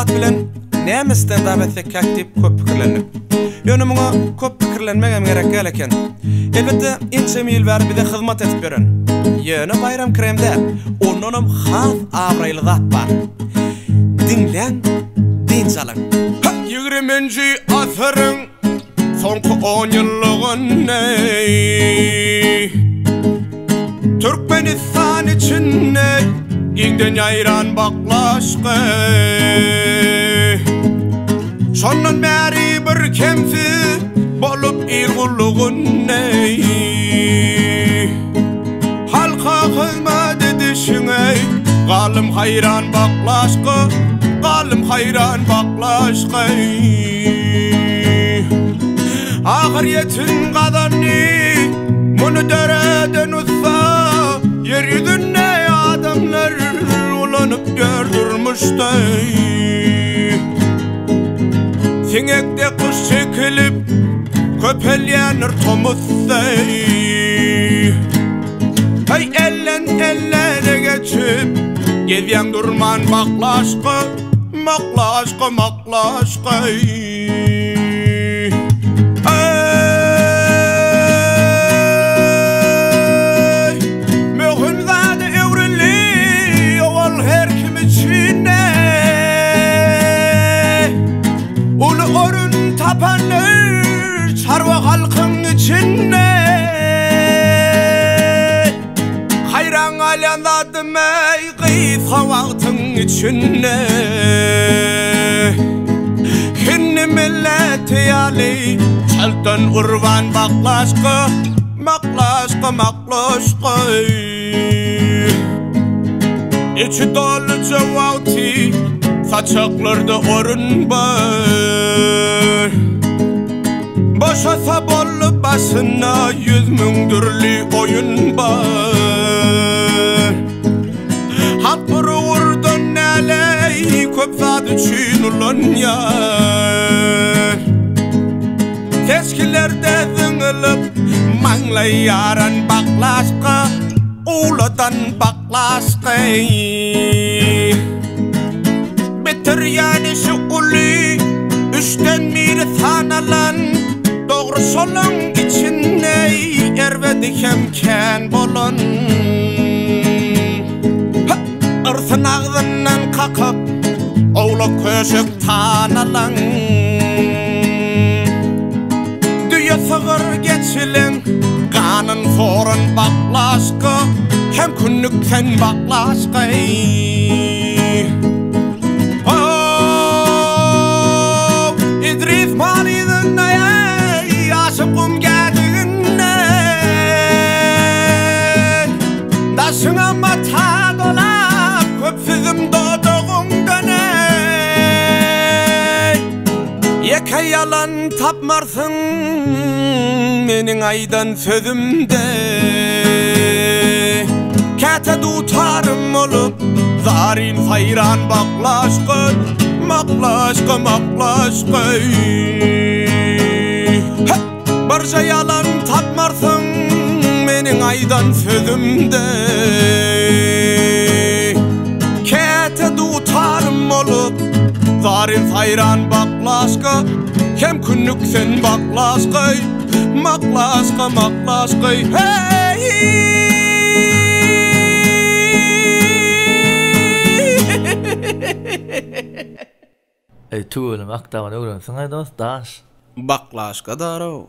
zat bilen nämesten da betsek aktip köp pikirlenip. Ýönümüňe köp pikirlenmegem gerek geleken. Elbette inçe mil ber bir de hyzmat etip beren. Ýöne bayram kremde onunam has abraýly zat bar. Dinlen, dinçalan. 20-nji asyryň soňky 10 ýyllygyny Türkmenistan içinde giňden ýaýran baklaşgy. Şondan bäri bir kemsi bolup ýygullygyny halka hyzmat edişiňe galym hayran baklaşgy, galym hayran baklaşgy. Ahiretin gadany muny dereden utsa yer ýüzünde adamlar ulanyp gördürmüşday. Siňekde kuş çekilip köpelýänir tomuzday. Hey ellen ellere geçip gezýän durman baklaşgy, maklaşgy, maklaşgy. Tapanır çarva halkın içinde hayran alanladım ey gıysa vaktın içinde Hinni milleti yali çelten urvan baklaşkı maklaşkı maklaşkı İçi dolu cevavti saçaklarda orun var Boşasa bollu başına 100.000 türlü oyun var Halk vururdan neley köp zat üçün ulan yar Teskilerde zıngılıp manlay yaran baklaşka Uladan baklaşka Bitir yani şu uli Üçten biri sanalan Doğru solun içinde Ervedik hemken bolun Irsın ağzından kakıp Oğla köşük tanalan Düye sığır geçilin Kanın sorun baklaşkı Hem künnükten baklaşkı Aşıkım geldiğinde Daşına mata dolap Köpsüzüm doğduğumda ne Yeke yalan tapmarsın Menin aydan sözümde Kete tutarım olup Zarin hayran baklaşkı Maklaşkı maklaşkı Barca yalan tapmarsın menin aydan sözümde Kete tutarım olup Zarin hayran baklaşkı Hem künnük sen baklaşkı Maklaşkı maklaşkı Hey Ey tuğulum aktaman öğren sana dost daş Baklaşka daro